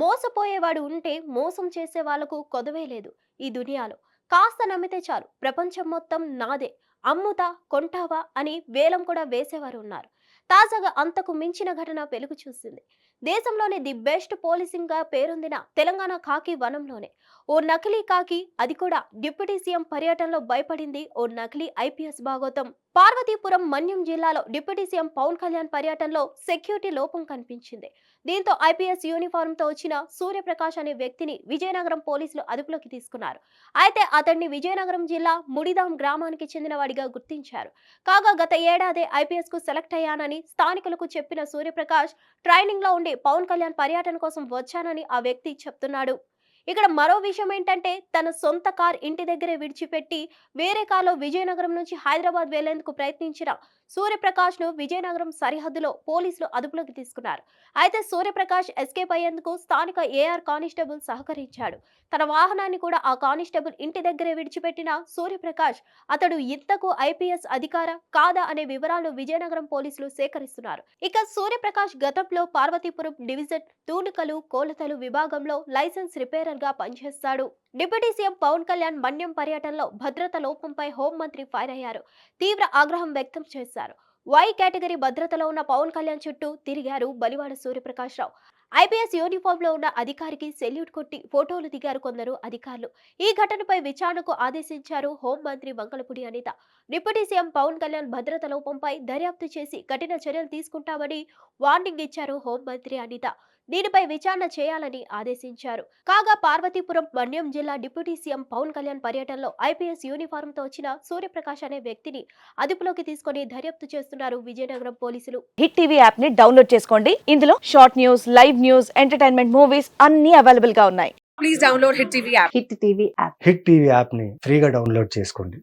మోసపోయేవాడు ఉంటే మోసం చేసే వాళ్లకు కొదవే లేదు ఈ దునియాలో. కాస్త నమ్మితే చాలు ప్రపంచం మొత్తం నాదే, అమ్ముతా కొంటావా అని వేలం కూడా వేసేవారు ఉన్నారు. తాజాగా అంతకు మించిన ఘటన వెలుగు చూసింది. దేశంలోని ది బెస్ట్ పోలీసింగ్ గా పేరొందిన తెలంగాణ కాకి వనంలోనే ఓ నకిలీ కాకి, అది కూడా డిప్యూటీ సీఎం పర్యటనలో భయపడింది ఓ నకిలీ ఐపీఎస్ భాగోతం. పార్వతీపురం మన్యం జిల్లాలో డిప్యూటీ సీఎం పవన్ కళ్యాణ్ పర్యటనలో సెక్యూరిటీ లోపం కనిపించింది. దీంతో ఐపీఎస్ యూనిఫామ్ తో వచ్చిన సూర్యప్రకాష్ అనే వ్యక్తిని విజయనగరం పోలీసులు అదుపులోకి తీసుకున్నారు. అయితే అతన్ని విజయనగరం జిల్లా ముడిదాం గ్రామానికి చెందిన వాడిగా గుర్తించారు. కాగా గత ఏడాది ఐపీఎస్ కు సెలెక్ట్ అయ్యానని స్థానికులకు చెప్పిన సూర్యప్రకాష్ ట్రైనింగ్ లో ఉండి పవన్ కళ్యాణ్ పర్యటన కోసం వచ్చానని ఆ వ్యక్తి చెప్తున్నాడు. ఇక్కడ మరో విషయం ఏంటంటే, తన సొంత కార్ ఇంటి దగ్గరే విడిచిపెట్టి వేరే కార్లో విజయనగరం నుంచి హైదరాబాద్ వెళ్లేందుకు ప్రయత్నించిన సూర్యప్రకాష్ ను విజయనగరం సరిహద్దులో పోలీసులు అదుపులోకి తీసుకున్నారు. అయితే సూర్యప్రకాష్ ఎస్కేప్ అయ్యేందుకు స్థానిక ఏఆర్ కానిస్టేబుల్ సహకరించాడు. తన వాహనాన్ని కూడా ఆ కానిస్టేబుల్ ఇంటి దగ్గరే విడిచిపెట్టిన సూర్యప్రకాష్ అతడు ఇంతకు ఐపీఎస్ అధికార కాదా అనే వివరాలు విజయనగరం పోలీసులు సేకరిస్తున్నారు. ఇక సూర్యప్రకాష్ గతంలో పార్వతీపురం డివిజన్ తూనికలు కోలతలు విభాగంలో లైసెన్స్ రిపేరర్ గా పనిచేస్తాడు. డిప్యూటీ సీఎం పవన్ కళ్యాణ్ మన్యం పర్యటనలో భద్రత లోపంపై హోంమంత్రి ఫైర్ అయ్యారు. తీవ్ర ఆగ్రహం వ్యక్తం చేశారు. వై కేటగిరీ భద్రతలో ఉన్న పవన్ కళ్యాణ్ చుట్టూ తిరిగారు బలివాడ సూర్యప్రకాష్ రావు. ఐపీఎస్ యూనిఫామ్ లో ఉన్న అధికారికి సెల్యూట్ కొట్టి ఫోటోలు దిగారు కొందరు అధికారులు. ఈ ఘటనపై విచారణకు ఆదేశించారు హోంమంత్రి వంకలపూడి అనిత. డిప్యూటీ సీఎం పవన్ కళ్యాణ్ భద్రత లోపంపై దర్యాప్తు చేసి కఠిన చర్యలు తీసుకుంటామని వార్నింగ్ ఇచ్చారు హోంమంత్రి అనిత. దీనిపై విచారణ చేయాలని ఆదేశించారు. కాగా పార్వతీపురం మన్యం జిల్లా డిప్యూటీ సీఎం పవన్ కళ్యాణ్ పర్యటనలో ఐపీఎస్ యూనిఫామ్ తో వచ్చిన సూర్యప్రకాష్ అనే వ్యక్తిని అదుపులోకి తీసుకొని దర్యాప్తు చేస్తున్నారు విజయనగరం పోలీసులు. హిట్ టీవీ యాప్ ని డౌన్లోడ్ చేసుకోండి. ఇందులో short news, live news, entertainment movies అన్ని అవైలబుల్ గా ఉన్నాయి. Please download Hit TV app. Hit TV app. Hit TV యాప్ని ఫ్రీగా డౌన్లోడ్ చేసుకోండి.